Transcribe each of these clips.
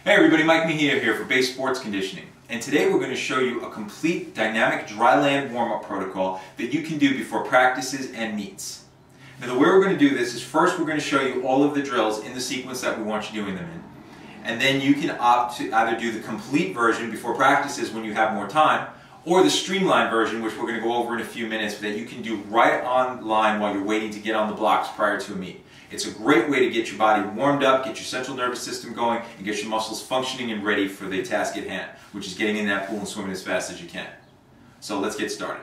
Hey everybody, Mike Mejia here for Base Sports Conditioning. And today we're going to show you a complete dynamic dry land warm-up protocol that you can do before practices and meets. Now the way we're going to do this is first we're going to show you all of the drills in the sequence that we want you doing them in. And then you can opt to either do the complete version before practices when you have more time, or the streamlined version, which we're going to go over in a few minutes, that you can do right online while you're waiting to get on the blocks prior to a meet. It's a great way to get your body warmed up, get your central nervous system going, and get your muscles functioning and ready for the task at hand, which is getting in that pool and swimming as fast as you can. So let's get started.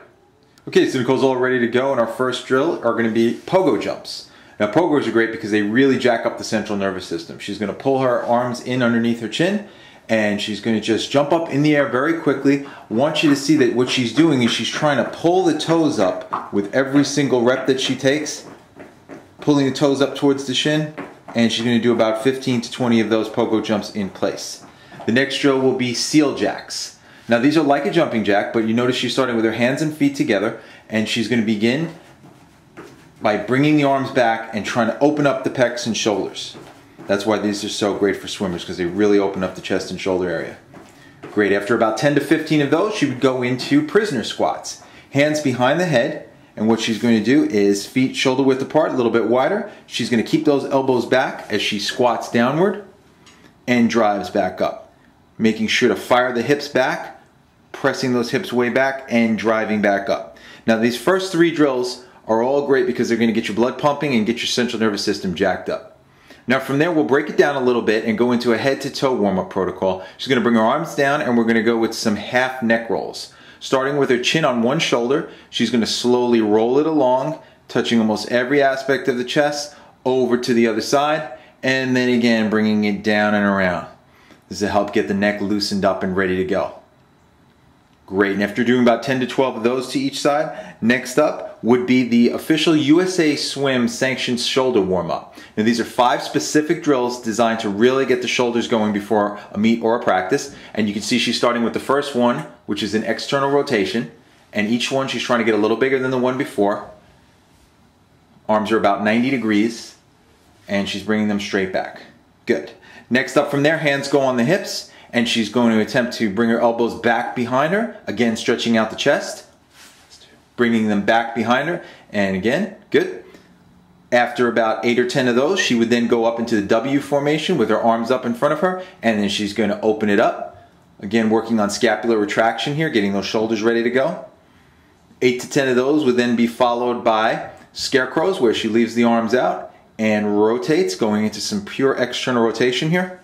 Okay, so Nicole's all ready to go, and our first drill are going to be pogo jumps. Now pogos are great because they really jack up the central nervous system. She's going to pull her arms in underneath her chin, and she's going to just jump up in the air very quickly. I want you to see that what she's doing is she's trying to pull the toes up with every single rep that she takes. Pulling the toes up towards the shin, and she's going to do about 15 to 20 of those pogo jumps in place. The next drill will be seal jacks. Now these are like a jumping jack, but you notice she's starting with her hands and feet together, and she's going to begin by bringing the arms back and trying to open up the pecs and shoulders. That's why these are so great for swimmers, because they really open up the chest and shoulder area. Great. After about 10 to 15 of those, she would go into prisoner squats. Hands behind the head. And what she's going to do is feet shoulder width apart, a little bit wider. She's going to keep those elbows back as she squats downward and drives back up. Making sure to fire the hips back, pressing those hips way back, and driving back up. Now these first three drills are all great because they're going to get your blood pumping and get your central nervous system jacked up. Now from there we'll break it down a little bit and go into a head to toe warm-up protocol. She's going to bring her arms down, and we're going to go with some half neck rolls. Starting with her chin on one shoulder, she's going to slowly roll it along, touching almost every aspect of the chest, over to the other side, and then again bringing it down and around. This will help get the neck loosened up and ready to go. Great, and after doing about 10 to 12 of those to each side, next up would be the official USA Swim sanctioned shoulder warm-up. Now these are 5 specific drills designed to really get the shoulders going before a meet or a practice, and you can see she's starting with the first one, which is an external rotation, and each one she's trying to get a little bigger than the one before. Arms are about 90 degrees, and she's bringing them straight back. Good. Next up from there, hands go on the hips, and she's going to attempt to bring her elbows back behind her, again stretching out the chest, bringing them back behind her, and again, good. After about 8 or 10 of those, she would then go up into the W formation with her arms up in front of her, and then she's going to open it up. Again, working on scapular retraction here, getting those shoulders ready to go. 8 to 10 of those would then be followed by scarecrows, where she leaves the arms out and rotates, going into some pure external rotation here.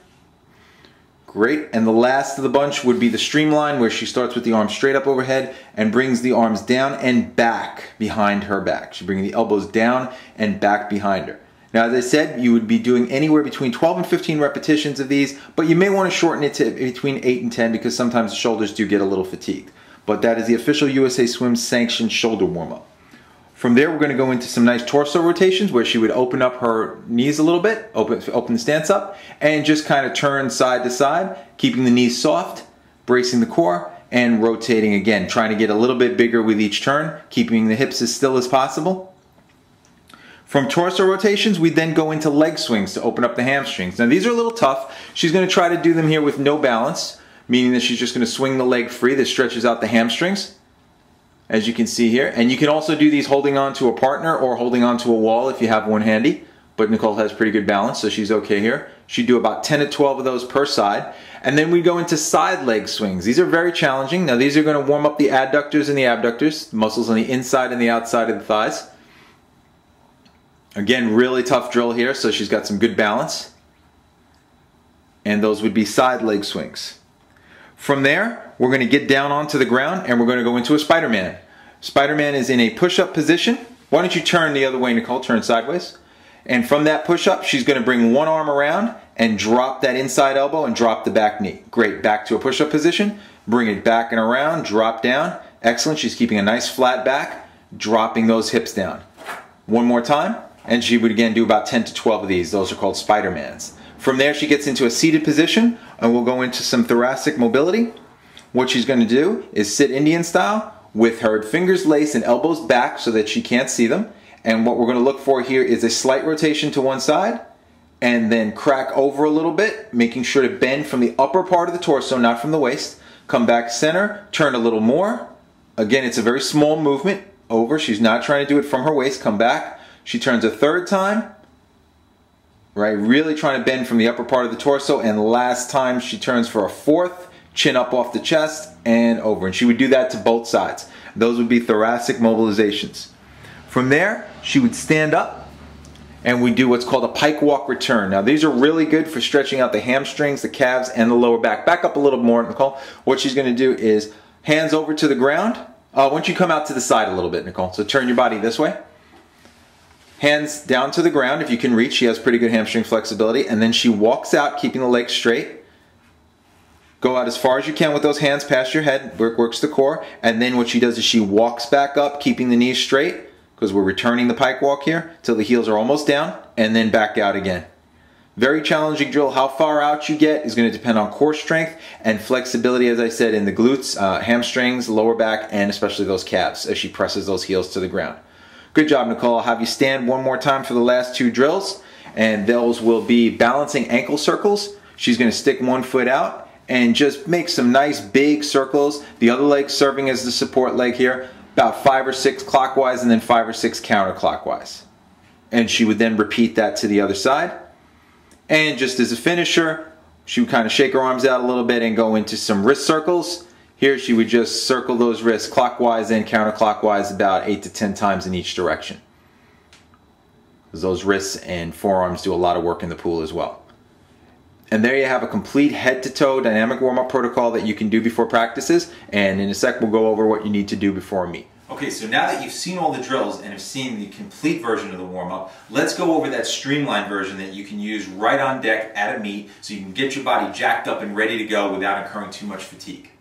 Great, and the last of the bunch would be the streamline, where she starts with the arms straight up overhead and brings the arms down and back behind her back. She's bringing the elbows down and back behind her. Now, as I said, you would be doing anywhere between 12 and 15 repetitions of these, but you may want to shorten it to between 8 and 10 because sometimes the shoulders do get a little fatigued. But that is the official USA Swim sanctioned shoulder warm-up. From there, we're going to go into some nice torso rotations where she would open up her knees a little bit, open the stance up, and just kind of turn side to side, keeping the knees soft, bracing the core, and rotating again, trying to get a little bit bigger with each turn, keeping the hips as still as possible. From torso rotations, we then go into leg swings to open up the hamstrings. Now these are a little tough. She's going to try to do them here with no balance, meaning that she's just going to swing the leg free. This stretches out the hamstrings, as you can see here. And you can also do these holding on to a partner or holding on to a wall if you have one handy. But Nicole has pretty good balance, so she's okay here. She'd do about 10 to 12 of those per side. And then we go into side leg swings. These are very challenging. Now these are going to warm up the adductors and the abductors, the muscles on the inside and the outside of the thighs. Again, really tough drill here, so she's got some good balance. And those would be side leg swings. From there, we're going to get down onto the ground and we're going to go into a Spider-Man. Spider-Man is in a push-up position. Why don't you turn the other way, Nicole? Turn sideways. And from that push-up, she's going to bring one arm around and drop that inside elbow and drop the back knee. Great. Back to a push-up position. Bring it back and around. Drop down. Excellent. She's keeping a nice flat back, dropping those hips down. One more time, and she would again do about 10 to 12 of these. Those are called Spider-Mans. From there, she gets into a seated position, and we'll go into some thoracic mobility. What she's going to do is sit Indian style with her fingers laced and elbows back so that she can't see them. And what we're going to look for here is a slight rotation to one side and then crack over a little bit, making sure to bend from the upper part of the torso, not from the waist. Come back center, turn a little more. Again, it's a very small movement over. She's not trying to do it from her waist. Come back. She turns a third time, right? Really trying to bend from the upper part of the torso. And last time she turns for a fourth, chin up off the chest and over. And she would do that to both sides. Those would be thoracic mobilizations. From there, she would stand up and we do what's called a pike walk return. Now these are really good for stretching out the hamstrings, the calves, and the lower back. Back up a little more, Nicole. What she's going to do is hands over to the ground. Why don't you come out to the side a little bit, Nicole? So turn your body this way. Hands down to the ground if you can reach. She has pretty good hamstring flexibility. And then she walks out, keeping the legs straight. Go out as far as you can with those hands past your head. Works the core. And then what she does is she walks back up, keeping the knees straight, because we're returning the pike walk here till the heels are almost down, and then back out again. Very challenging drill. How far out you get is going to depend on core strength and flexibility, as I said, in the glutes, hamstrings, lower back, and especially those calves as she presses those heels to the ground. Good job, Nicole. I'll have you stand one more time for the last two drills, and those will be balancing ankle circles. She's going to stick one foot out and just make some nice big circles. The other leg serving as the support leg here. About 5 or 6 clockwise and then 5 or 6 counterclockwise. And she would then repeat that to the other side. And just as a finisher, she would kind of shake her arms out a little bit and go into some wrist circles. Here she would just circle those wrists clockwise and counterclockwise about 8 to 10 times in each direction. Because those wrists and forearms do a lot of work in the pool as well. And there you have a complete head-to-toe dynamic warm-up protocol that you can do before practices. And in a sec, we'll go over what you need to do before a meet. Okay, so now that you've seen all the drills and have seen the complete version of the warm-up, let's go over that streamlined version that you can use right on deck at a meet so you can get your body jacked up and ready to go without incurring too much fatigue.